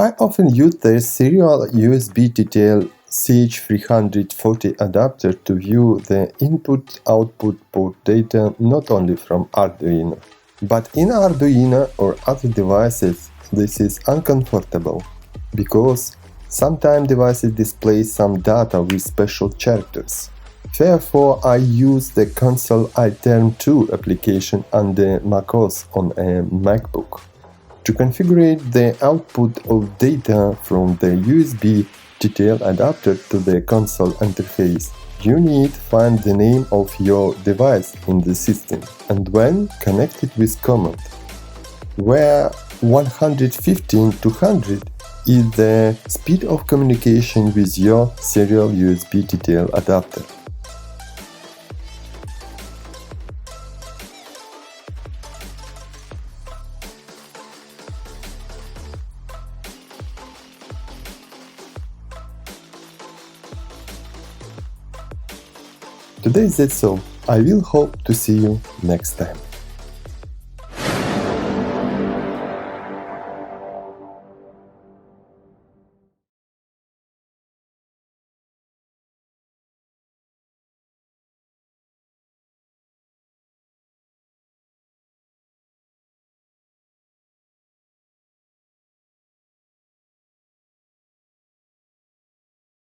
I often use the serial USB TTL CH340 adapter to view the input-output port data not only from Arduino. But in Arduino or other devices, this is uncomfortable, because sometimes devices display some data with special characters. Therefore, I use the Console Altern 2 application under macOS on a MacBook. To configure the output of data from the USB TTL adapter to the console interface, you need to find the name of your device in the system and then connect it with command, where 115/200 is the speed of communication with your serial USB TTL adapter. Today that's all. I will hope to see you next time.